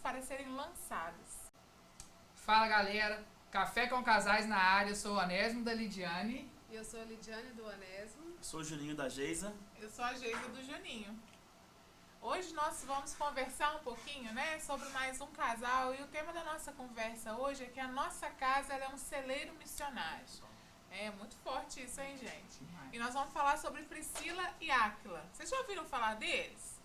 para serem lançadas. Fala galera, Café com Casais na área, eu sou o Onésimo da Lidiane. E eu sou a Lidiane do Onésimo. Sou o Juninho da Geisa. Eu sou a Geisa do Juninho. Hoje nós vamos conversar um pouquinho, sobre mais um casal, e o tema da nossa conversa hoje é que a nossa casa ela é um celeiro missionário. É muito forte isso, hein, gente? E nós vamos falar sobre Priscila e Áquila. Vocês já ouviram falar deles?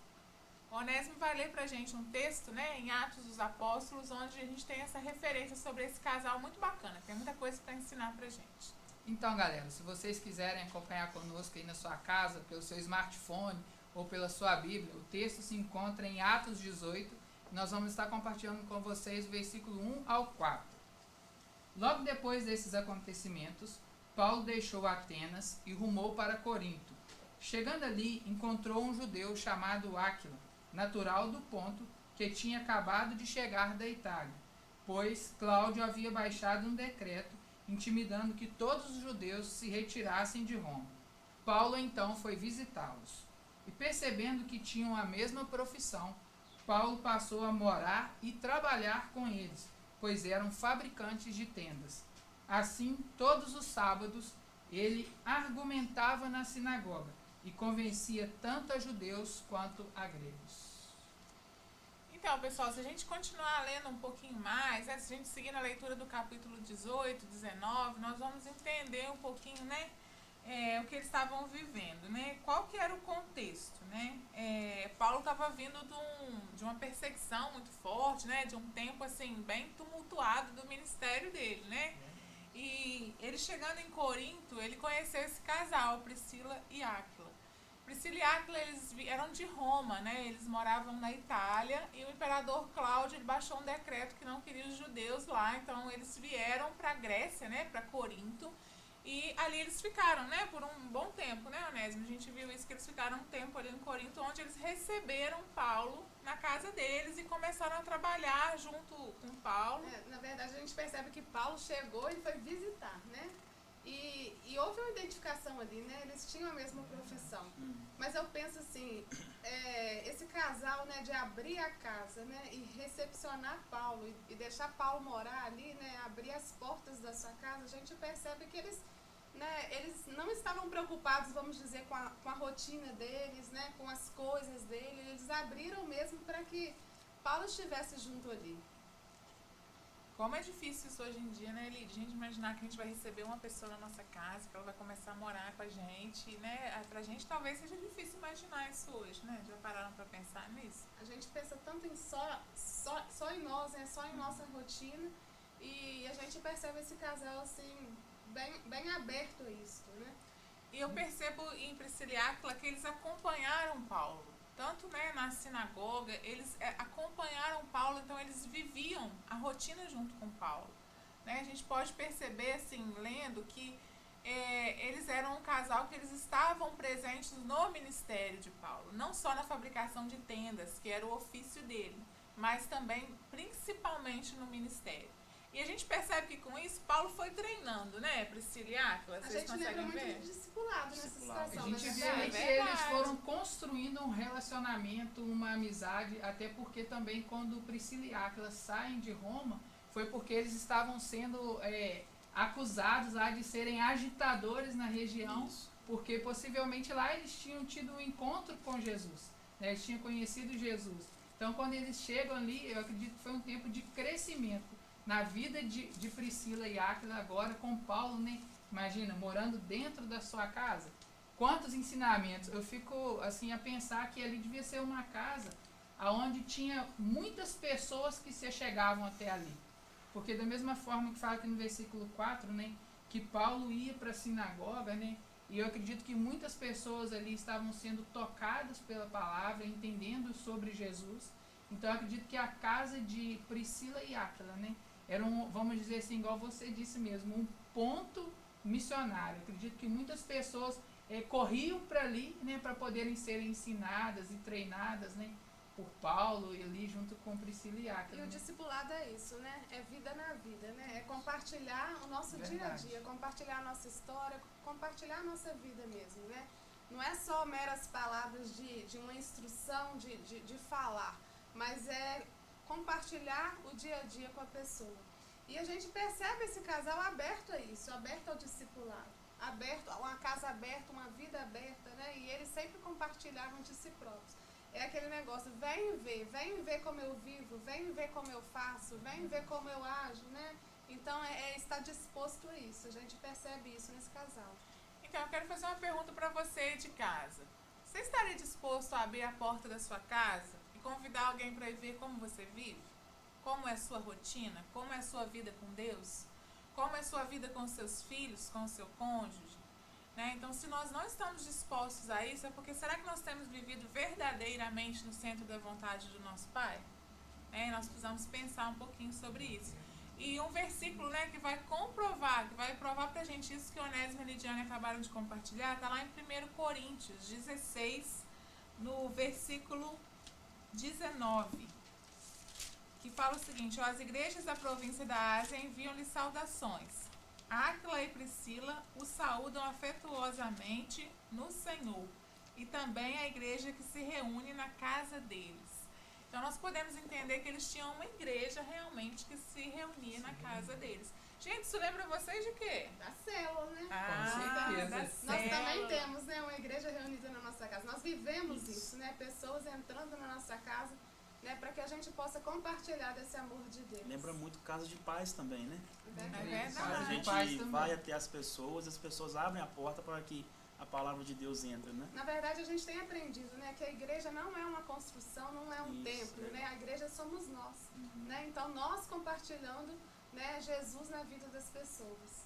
O Onésimo vai ler pra gente um texto, em Atos dos Apóstolos, onde a gente tem essa referência sobre esse casal muito bacana. Tem muita coisa para ensinar pra gente. Então, galera, se vocês quiserem acompanhar conosco aí na sua casa, pelo seu smartphone ou pela sua Bíblia, o texto se encontra em Atos 18. Nós vamos estar compartilhando com vocês o versículo 1 ao 4. Logo depois desses acontecimentos, Paulo deixou Atenas e rumou para Corinto. Chegando ali, encontrou um judeu chamado Áquila, natural do Ponto, que tinha acabado de chegar da Itália, pois Cláudio havia baixado um decreto intimidando que todos os judeus se retirassem de Roma. Paulo então foi visitá-los. E percebendo que tinham a mesma profissão, Paulo passou a morar e trabalhar com eles, pois eram fabricantes de tendas. Assim, todos os sábados, ele argumentava na sinagoga e convencia tanto a judeus quanto a gregos. Então, pessoal, se a gente continuar lendo um pouquinho mais, se a gente seguir na leitura do capítulo 18, 19, nós vamos entender um pouquinho, o que eles estavam vivendo, Qual que era o contexto, Paulo estava vindo de uma perseguição muito forte, de um tempo, assim, bem tumultuado do ministério dele, E ele chegando em Corinto, ele conheceu esse casal, Priscila e Áquila. Priscila e Áquila, eles eram de Roma, eles moravam na Itália, e o imperador Cláudio ele baixou um decreto que não queria os judeus lá, então eles vieram para a Grécia, para Corinto, e ali eles ficaram, por um bom tempo, Onésimo? A gente viu isso, que eles ficaram um tempo ali em Corinto, onde eles receberam Paulo na casa deles e começaram a trabalhar junto com Paulo. Na verdade, a gente percebe que Paulo chegou e foi visitar, E houve uma identificação ali, Eles tinham a mesma profissão. Mas eu penso assim, esse casal, de abrir a casa, e recepcionar Paulo e deixar Paulo morar ali, abrir as portas da sua casa, a gente percebe que eles não estavam preocupados, vamos dizer, com a rotina deles, com as coisas dele. Eles abriram mesmo para que Paulo estivesse junto ali. Como é difícil isso hoje em dia, Lid? A gente imaginar que a gente vai receber uma pessoa na nossa casa, que ela vai começar a morar com a gente, Pra gente talvez seja difícil imaginar isso hoje, Já pararam pra pensar nisso? A gente pensa tanto em só em nós, só em nossa rotina, e a gente percebe esse casal, assim, bem aberto a isso, E eu percebo em Priscila e Áquila que eles acompanharam Paulo. Tanto na sinagoga, eles acompanharam Paulo, então eles viviam a rotina junto com Paulo. A gente pode perceber, assim, lendo, que eles eram um casal que eles estavam presentes no ministério de Paulo. Não só na fabricação de tendas, que era o ofício dele, mas também, principalmente, no ministério. E a gente percebe que com isso, Paulo foi treinando, Priscila e Áquila? Vocês conseguem ver? A gente lembra muito de discipulado nessa situação. A gente vê que eles foram construindo um relacionamento, uma amizade, até porque também quando Priscila e Áquila saem de Roma, foi porque eles estavam sendo acusados lá de serem agitadores na região, porque possivelmente lá eles tinham tido um encontro com Jesus, eles tinham conhecido Jesus. Então quando eles chegam ali, eu acredito que foi um tempo de crescimento na vida de Priscila e Áquila, agora com Paulo, Imagina, morando dentro da sua casa. Quantos ensinamentos. Eu fico assim a pensar que ali devia ser uma casa onde tinha muitas pessoas que se chegavam até ali. Porque da mesma forma que fala aqui no versículo 4, que Paulo ia para a sinagoga, e eu acredito que muitas pessoas ali estavam sendo tocadas pela palavra, entendendo sobre Jesus. Então eu acredito que a casa de Priscila e Áquila, era vamos dizer assim, igual você disse mesmo, um ponto missionário. Acredito que muitas pessoas corriam para ali, para poderem serem ensinadas e treinadas, por Paulo e ali junto com Priscila e Áquila. E o discipulado é isso, É vida na vida, É compartilhar o nosso dia a dia, compartilhar a nossa história, compartilhar a nossa vida mesmo, Não é só meras palavras de uma instrução de falar, mas é compartilhar o dia a dia com a pessoa. E a gente percebe esse casal aberto a isso, aberto ao discipulado, aberto, uma casa aberta, uma vida aberta, né? E eles sempre compartilhavam de si próprios. É aquele negócio, vem ver como eu vivo, vem ver como eu faço, vem ver como eu ajo, né? Então, estar disposto a isso. A gente percebe isso nesse casal. Então, eu quero fazer uma pergunta para você de casa. Você estaria disposto a abrir a porta da sua casa e convidar alguém para ir ver como você vive? Como é a sua rotina? Como é a sua vida com Deus? Como é a sua vida com seus filhos, com o seu cônjuge? Né? Então, se nós não estamos dispostos a isso, é porque será que nós temos vivido verdadeiramente no centro da vontade do nosso Pai? Nós precisamos pensar um pouquinho sobre isso. E um versículo, né, que vai comprovar, que vai provar pra gente isso que o Onésimo e a Lidiane acabaram de compartilhar, está lá em 1 Coríntios 16, no versículo 19, que fala o seguinte: as igrejas da província da Ásia enviam-lhe saudações. Áquila e Priscila o saúdam afetuosamente no Senhor, e também a igreja que se reúne na casa deles. Então, nós podemos entender que eles tinham uma igreja realmente que se reunia na casa deles. Gente, isso lembra vocês de quê? Da célula, né? Com certeza. Nós também temos, né, uma igreja reunida na nossa casa. Nós vivemos isso, né? Pessoas entrando na nossa casa, né, para que a gente possa compartilhar desse amor de Deus. Lembra muito casa de paz também, né? É verdade. A gente vai até as pessoas abrem a porta para que a palavra de Deus entre, né? Na verdade, a gente tem aprendido, né, que a igreja não é uma construção, não é um templo, né? A igreja somos nós, né? Então, nós compartilhando, né, Jesus na vida das pessoas.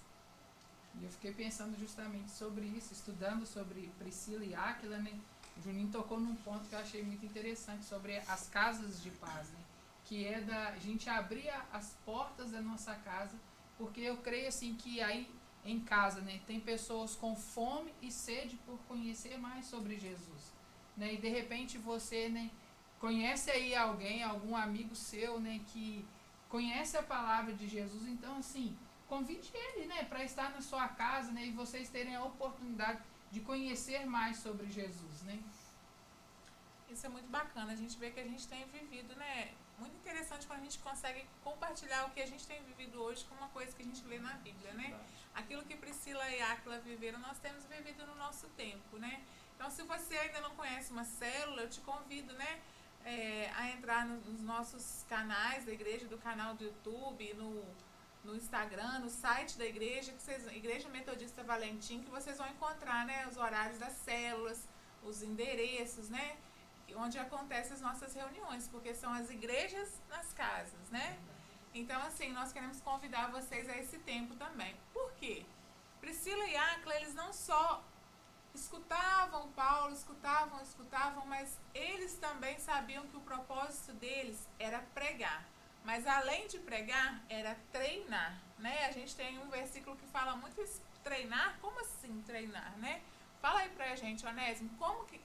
E eu fiquei pensando justamente sobre isso, estudando sobre Priscila e Áquila, né? O Juninho tocou num ponto que eu achei muito interessante sobre as casas de paz, né? Que é da gente abrir as portas da nossa casa, porque eu creio assim que aí em casa, né, tem pessoas com fome e sede por conhecer mais sobre Jesus, né? E de repente você, né, conhece aí alguém, algum amigo seu, né, que conhece a palavra de Jesus, então assim, convide ele, né, para estar na sua casa, né, e vocês terem a oportunidade de conhecer mais sobre Jesus, né? Isso é muito bacana, a gente vê que a gente tem vivido, né? Muito interessante quando a gente consegue compartilhar o que a gente tem vivido hoje com uma coisa que a gente lê na Bíblia, né? Aquilo que Priscila e Áquila viveram, nós temos vivido no nosso tempo, né? Então, se você ainda não conhece uma célula, eu te convido, né, a entrar nos nossos canais da igreja, do canal do YouTube, no Instagram, no site da igreja, Igreja Metodista Valentim, que vocês vão encontrar, né, os horários das células, os endereços, né, onde acontecem as nossas reuniões, porque são as igrejas nas casas, né? Então, assim, nós queremos convidar vocês a esse tempo também. Por quê? Priscila e Áquila, eles não só escutavam Paulo, escutavam, mas eles também sabiam que o propósito deles era pregar. Mas além de pregar, era treinar, né? A gente tem um versículo que fala muito isso, treinar. Como assim treinar, né? Fala aí pra gente, Onésimo,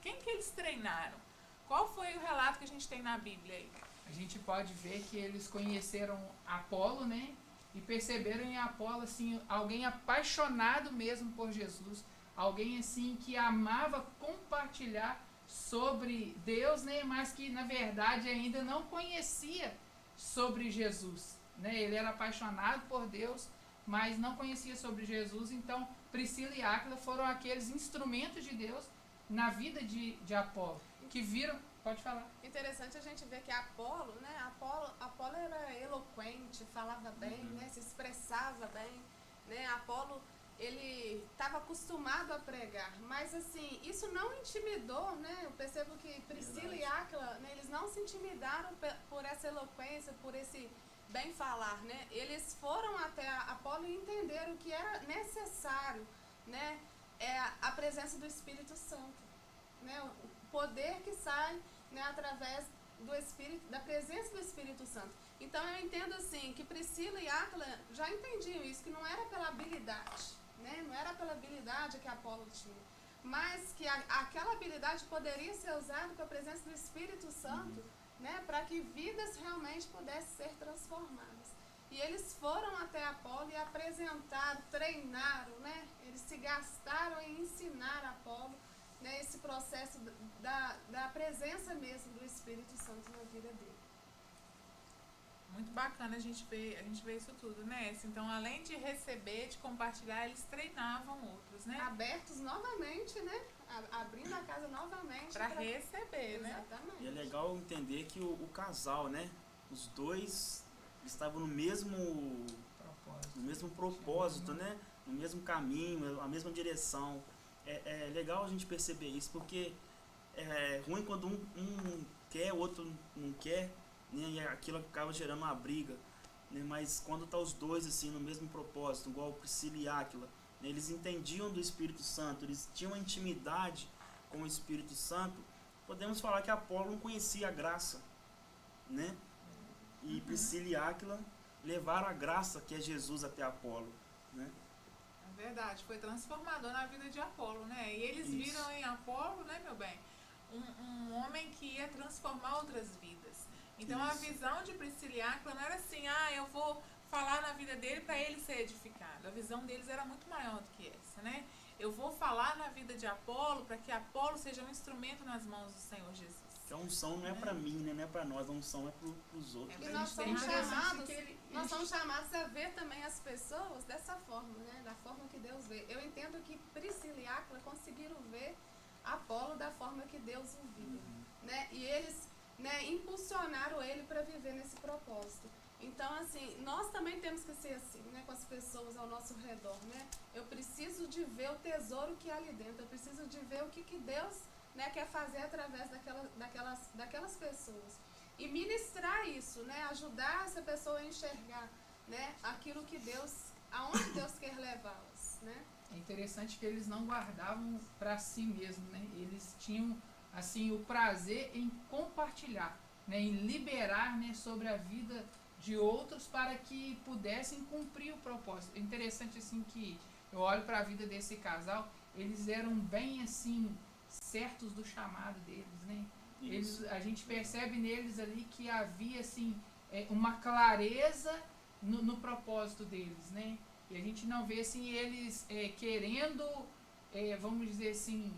quem que eles treinaram? Qual foi o relato que a gente tem na Bíblia aí? A gente pode ver que eles conheceram Apolo, né? E perceberam em Apolo, assim, alguém apaixonado mesmo por Jesus. Alguém, assim, que amava compartilhar sobre Deus, né? Mas que, na verdade, ainda não conhecia sobre Jesus, né? Ele era apaixonado por Deus, mas não conhecia sobre Jesus. Então, Priscila e Áquila foram aqueles instrumentos de Deus na vida de Apolo, que viram... Pode falar. Interessante a gente ver que Apolo, né? Apolo era eloquente, falava bem, né? Se expressava bem, né? Apolo, ele estava acostumado a pregar, mas assim, isso não intimidou, né? Eu percebo que Priscila e Áquila, né, eles não se intimidaram por essa eloquência, por esse bem falar, né? Eles foram até Apolo e entenderam que era necessário, né? A presença do Espírito Santo, né? O poder que sai, né, através do Espírito, da presença do Espírito Santo. Então eu entendo assim que Priscila e Áquila já entendiam isso, que não era pela habilidade, né? Não era pela habilidade que Apolo tinha, mas que aquela habilidade poderia ser usada com a presença do Espírito Santo, né, para que vidas realmente pudessem ser transformadas. E eles foram até Apolo e apresentaram, treinaram, né? Eles se gastaram em ensinar Apolo, né, esse processo da presença mesmo do Espírito Santo na vida dele. bacana a gente ver isso tudo, né? Então, além de receber, de compartilhar, eles treinavam outros, né? Abertos novamente, né? Abrindo a casa novamente. Para receber, né? Exatamente. E é legal entender que o casal, né? Os dois estavam no mesmo propósito, né? No mesmo caminho, a mesma direção. É legal a gente perceber isso, porque é ruim quando um quer, o outro não quer, né? E aquilo acaba gerando uma briga, né? Mas quando tá os dois assim no mesmo propósito, igual Priscila e Áquila, né? Eles entendiam do Espírito Santo, eles tinham uma intimidade com o Espírito Santo. Podemos falar que Apolo não conhecia a graça, né? E Priscila e Áquila levaram a graça que é Jesus até Apolo, né? É verdade, foi transformador na vida de Apolo, né? E eles Isso. viram em Apolo, né, meu bem, um homem que ia transformar outras vidas. Então a Isso. visão de Priscila e Áquila não era assim, eu vou falar na vida dele para ele ser edificado. A visão deles era muito maior do que essa, né? Eu vou falar na vida de Apolo para que Apolo seja um instrumento nas mãos do Senhor Jesus. Que a unção não é para mim, né? Não é para nós, a unção é para os outros. E pra nós gente somos ter razão. chamados a ver também as pessoas dessa forma, né? Da forma que Deus vê. Eu entendo que Priscila e Áquila conseguiram ver Apolo da forma que Deus o via, né? E eles, né, impulsionaram ele para viver nesse propósito. Então, assim, nós também temos que ser assim, né, com as pessoas ao nosso redor, né? Eu preciso de ver o tesouro que há ali dentro, eu preciso de ver o que Deus, né, quer fazer através daquelas pessoas. E ministrar isso, né, ajudar essa pessoa a enxergar, né, aquilo que Deus, aonde Deus quer levá-las, né? É interessante que eles não guardavam para si mesmo, né? Eles tinham, assim, o prazer em compartilhar, né, em liberar, né, sobre a vida de outros para que pudessem cumprir o propósito. É interessante, assim, que eu olho para a vida desse casal, eles eram bem, assim, certos do chamado deles, né? A gente percebe neles ali que havia, assim, uma clareza no propósito deles, né? E a gente não vê, assim, eles querendo, vamos dizer assim,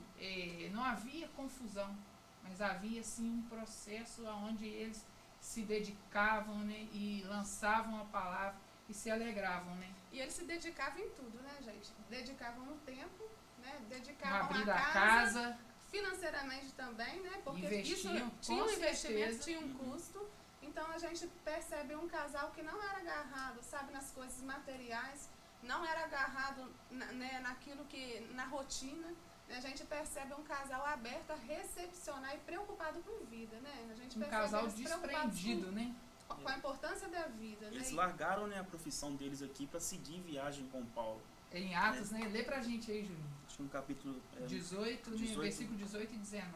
não havia confusão, mas havia, assim, um processo onde eles se dedicavam, né, e lançavam a palavra e se alegravam, né? E eles se dedicavam em tudo, né, gente? Dedicavam no tempo, né? Dedicavam Abrir a a casa, financeiramente também, né? Porque investiam, isso tinha um com investimento, certeza. tinha um custo. Então a gente percebe um casal que não era agarrado, sabe, nas coisas materiais, não era agarrado, né, naquilo que, na rotina. A gente percebe um casal aberto a recepcionar e preocupado com vida, né? A gente percebe Casal eles preocupados desprendido, né? com a importância da vida, Eles né? largaram, né, a profissão deles aqui para seguir viagem com Paulo. Em Atos, né? Lê pra gente aí, Juninho. Acho que no capítulo 18, né? 18. Versículo 18 e 19.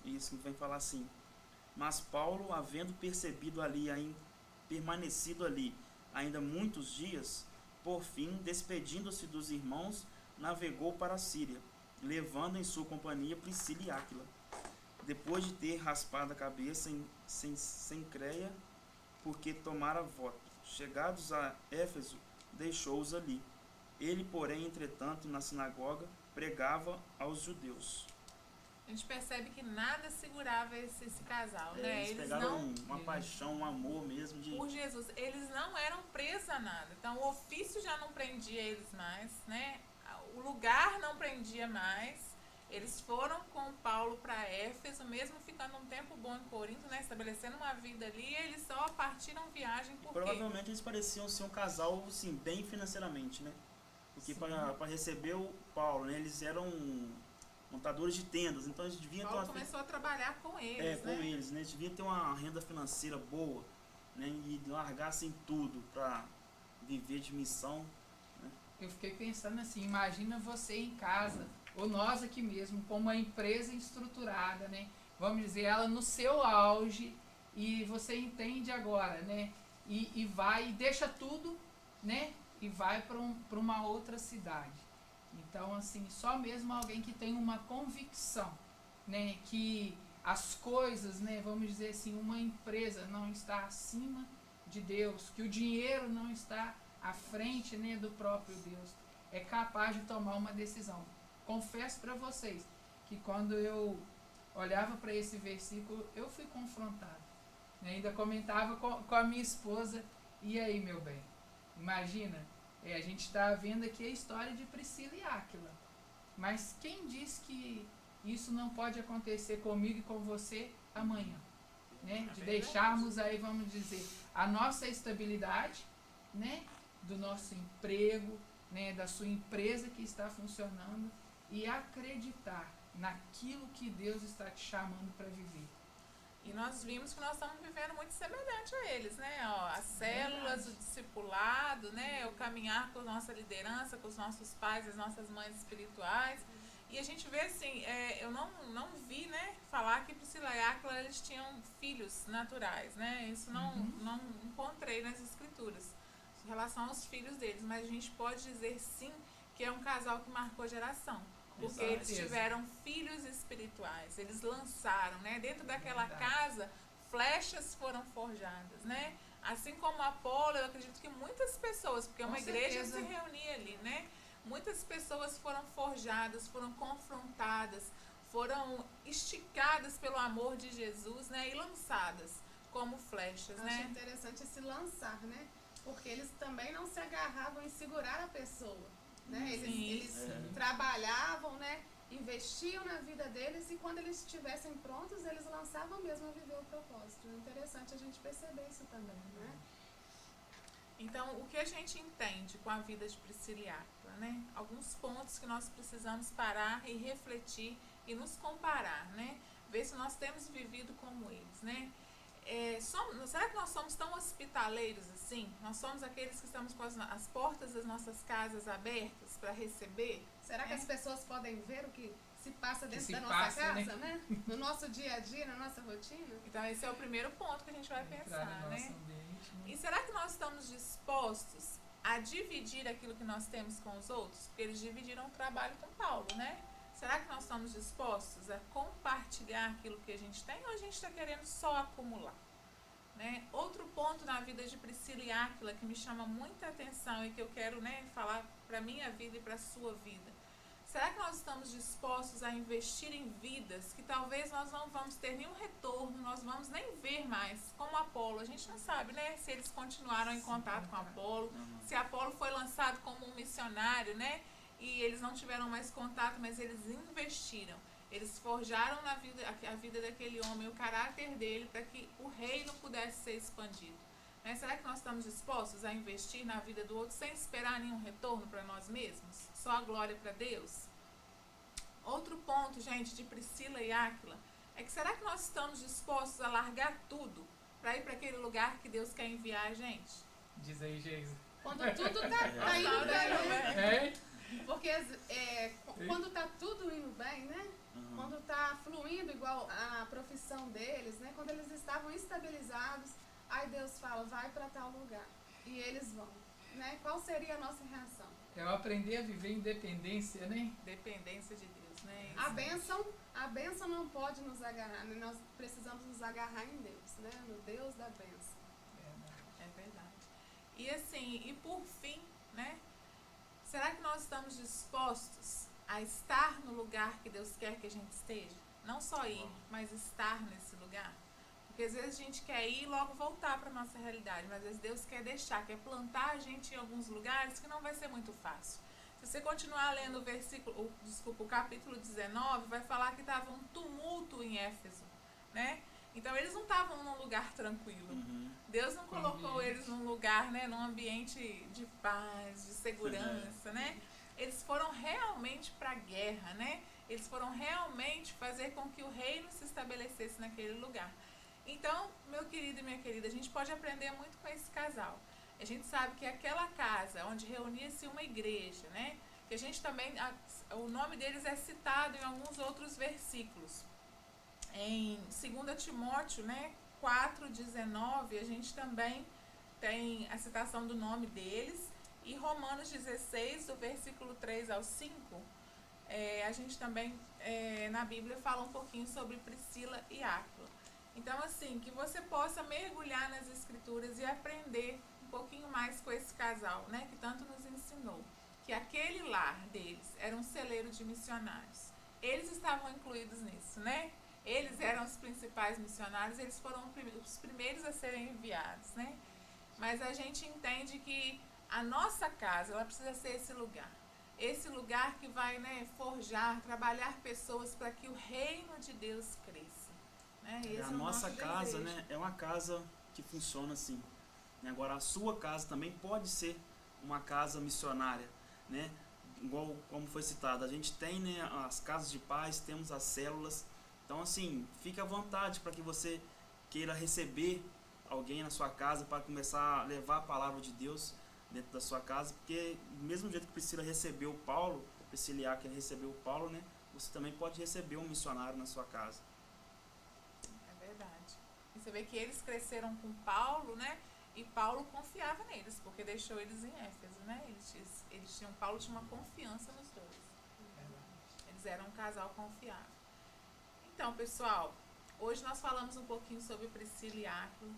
isso vem falar assim: mas Paulo, havendo permanecido ali ainda muitos dias, por fim, despedindo-se dos irmãos, navegou para a Síria, levando em sua companhia Priscila e Áquila. Depois de ter raspado a cabeça em Cencreia, porque tomara voto, chegados a Éfeso, deixou-os ali. Ele, porém, entretanto, na sinagoga, pregava aos judeus. A gente percebe que nada segurava esse casal, né? Eles Eles pegaram não, uma paixão, um amor mesmo de... por Jesus, eles não eram presos a nada. Então o ofício já não prendia eles mais, né? O lugar não prendia mais. Eles foram com Paulo para Éfeso, mesmo ficando um tempo bom em Corinto, né? Estabelecendo uma vida ali, eles só partiram viagem porque... Provavelmente eles pareciam ser um casal, assim, bem financeiramente, né? Porque para receber o Paulo, né? Eles eram montadores de tendas, então eles deviam Paulo ter uma... começou a trabalhar com eles, com né? eles, né? Eles deviam ter uma renda financeira boa, né? E largassem tudo para viver de missão. Eu fiquei pensando assim, imagina você em casa, ou nós aqui mesmo, com uma empresa estruturada, né? Vamos dizer, ela no seu auge, e você entende agora, né? E vai, e deixa tudo, né? E vai para uma outra cidade. Então, assim, só mesmo alguém que tem uma convicção, né? Que as coisas, né? Vamos dizer assim, uma empresa não está acima de Deus, que o dinheiro não está à frente, né, do próprio Deus, é capaz de tomar uma decisão. Confesso para vocês que quando eu olhava para esse versículo, eu fui confrontado, Ainda comentava com a minha esposa, e aí, meu bem, imagina, a gente está vendo aqui a história de Priscila e Áquila, mas quem diz que isso não pode acontecer comigo e com você amanhã? Né? De deixarmos aí, vamos dizer, a nossa estabilidade, né? Do nosso emprego, né? Da sua empresa que está funcionando e acreditar naquilo que Deus está te chamando para viver. E nós vimos que nós estamos vivendo muito semelhante a eles, né? Ó, as células, o discipulado, né? O caminhar com a nossa liderança, com os nossos pais, as nossas mães espirituais. E a gente vê assim, eu não vi, né, falar que Priscila e Áquila eles tinham filhos naturais, né? Isso não encontrei nas escrituras em relação aos filhos deles, mas a gente pode dizer sim que é um casal que marcou geração. Porque eles tiveram filhos espirituais, eles lançaram, né? Dentro daquela casa, flechas foram forjadas, né? Assim como Apolo, eu acredito que muitas pessoas, porque uma igreja se reunia ali, né? Muitas pessoas foram forjadas, foram confrontadas, foram esticadas pelo amor de Jesus, né? E lançadas como flechas, né? Eu acho interessante esse lançar, né? Porque eles também não se agarravam em segurar a pessoa. Né? Eles trabalhavam, né? Investiam na vida deles e quando eles estivessem prontos, eles lançavam mesmo a viver o propósito. É interessante a gente perceber isso também, né? Então, o que a gente entende com a vida de Priscila e Áquila, né? Alguns pontos que nós precisamos parar e refletir e nos comparar, né? Ver se nós temos vivido como eles, né? Será que nós somos tão hospitaleiros assim? Nós somos aqueles que estamos com as portas das nossas casas abertas para receber? Será que as pessoas podem ver o que se passa dentro da nossa casa, né? No nosso dia a dia, na nossa rotina? Então esse é o primeiro ponto que a gente vai pensar, né? E será que nós estamos dispostos a dividir aquilo que nós temos com os outros? Porque eles dividiram o trabalho com Paulo, né? Será que nós estamos dispostos a compartilhar aquilo que a gente tem ou a gente está querendo só acumular? Né? Outro ponto na vida de Priscila e Áquila que me chama muita atenção e que eu quero, né, falar para a minha vida e para a sua vida. Será que nós estamos dispostos a investir em vidas que talvez nós não vamos ter nenhum retorno, nós vamos nem ver mais, como Apolo? A gente não sabe, né, se eles continuaram em contato com Apolo, se Apolo foi lançado como um missionário, né? E eles não tiveram mais contato, mas eles investiram. Eles forjaram a vida daquele homem, o caráter dele, para que o reino pudesse ser expandido. Né? Será que nós estamos dispostos a investir na vida do outro sem esperar nenhum retorno para nós mesmos? Só a glória para Deus? Outro ponto, gente, de Priscila e Áquila, é que será que nós estamos dispostos a largar tudo para ir para aquele lugar que Deus quer enviar a gente? Diz aí, Geisa. Quando tudo tá indo bem, né? Porque quando tá tudo indo bem, né? Quando tá fluindo igual a profissão deles, né? Quando eles estavam estabilizados, aí Deus fala, vai para tal lugar. E eles vão, né? Qual seria a nossa reação? É aprender a viver independência, né? Dependência de Deus, né? A bênção não pode nos agarrar, né? Nós precisamos nos agarrar em Deus, né? No Deus da bênção. É verdade. E assim, e por fim, né? Será que nós estamos dispostos a estar no lugar que Deus quer que a gente esteja? Não só ir, mas estar nesse lugar? Porque às vezes a gente quer ir e logo voltar para a nossa realidade, mas às vezes Deus quer deixar, quer plantar a gente em alguns lugares que não vai ser muito fácil. Se você continuar lendo o capítulo 19, vai falar que estava um tumulto em Éfeso, né? Então eles não estavam num lugar tranquilo. Deus não colocou eles num lugar, né, num ambiente de paz, de segurança, né? Eles foram realmente para a guerra, né? Eles foram realmente fazer com que o reino se estabelecesse naquele lugar. Então, meu querido e minha querida, a gente pode aprender muito com esse casal. A gente sabe que aquela casa onde reunia-se uma igreja, né? Que a gente também, o nome deles é citado em alguns outros versículos. Em 2 Timóteo, né, 4:19, a gente também tem a citação do nome deles. E Romanos 16, do versículo 3 ao 5, a gente também, na Bíblia, fala um pouquinho sobre Priscila e Áquila. Então, assim, que você possa mergulhar nas Escrituras e aprender um pouquinho mais com esse casal, né, que tanto nos ensinou. Que aquele lar deles era um celeiro de missionários. Eles estavam incluídos nisso, né? eles eram os principais missionários, eles foram os primeiros a serem enviados, né? Mas a gente entende que a nossa casa, ela precisa ser esse lugar que vai, né, forjar, trabalhar pessoas para que o reino de Deus cresça, né? A nossa casa, né, é uma casa que funciona assim. Agora, a sua casa também pode ser uma casa missionária, né? Igual como foi citado, a gente tem, né, as casas de paz, temos as células. Então, assim, fique à vontade para que você queira receber alguém na sua casa para começar a levar a palavra de Deus dentro da sua casa, porque do mesmo jeito que Priscila recebeu o Paulo, Priscila e Áquila recebeu o Paulo, né? Você também pode receber um missionário na sua casa. É verdade. E você vê que eles cresceram com Paulo, né? E Paulo confiava neles, porque deixou eles em Éfeso, né? Paulo tinha uma confiança nos dois. Eles eram um casal confiável. Então, pessoal, hoje nós falamos um pouquinho sobre Priscila e Áquila,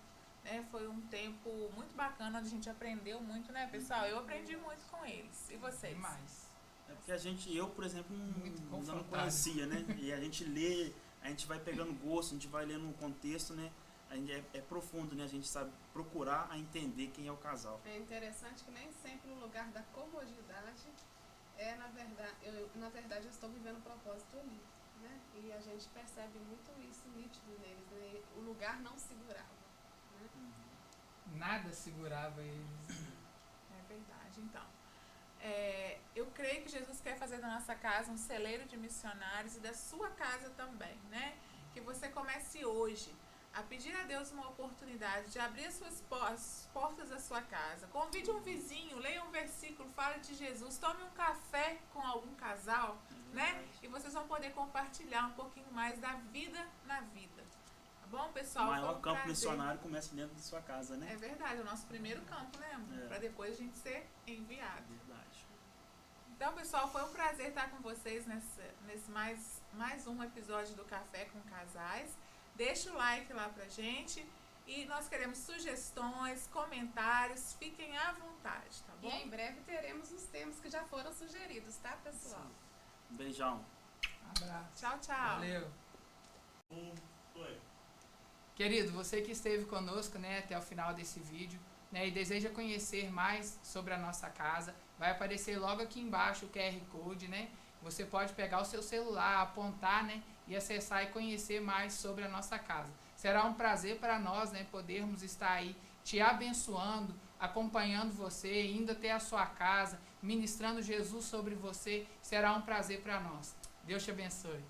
né? Foi um tempo muito bacana, a gente aprendeu muito, né, pessoal? Eu aprendi muito com eles. E vocês? Demais. É porque eu, por exemplo, não confortável. conhecia, né? E a gente lê, a gente vai pegando gosto, a gente vai lendo um contexto, né? A gente é profundo, né? A gente sabe procurar a entender quem é o casal. É interessante que nem sempre o lugar da comodidade na verdade, eu estou vivendo o propósito ali, né? E a gente percebe muito isso nítido neles, né? O lugar não segurava, né? Nada segurava eles. É verdade. Então, eu creio que Jesus quer fazer da nossa casa um celeiro de missionários e da sua casa também, né? Que você comece hoje a pedir a Deus uma oportunidade de abrir as portas da sua casa. Convide um vizinho, leia um versículo, fale de Jesus, tome um café com algum casal, né? E vocês vão poder compartilhar um pouquinho mais da vida na vida. Tá bom, pessoal? O maior campo prazer. missionário começa dentro de sua casa, né? É verdade, é o nosso primeiro campo, né, amor? Para depois a gente ser enviado. Verdade. Então, pessoal, foi um prazer estar com vocês nesse mais um episódio do Café com Casais. Deixa o like lá pra gente e nós queremos sugestões, comentários, fiquem à vontade, tá bom? E em breve teremos os temas que já foram sugeridos, tá, pessoal? Um beijão. Abraço. Tchau, tchau. Valeu. Querido, você que esteve conosco, né, até o final desse vídeo, né, e deseja conhecer mais sobre a nossa casa, vai aparecer logo aqui embaixo o QR Code, né? Você pode pegar o seu celular, apontar, né, e acessar e conhecer mais sobre a nossa casa. Será um prazer para nós, né, podermos estar aí te abençoando, acompanhando você, indo até a sua casa, ministrando Jesus sobre você. Será um prazer para nós. Deus te abençoe.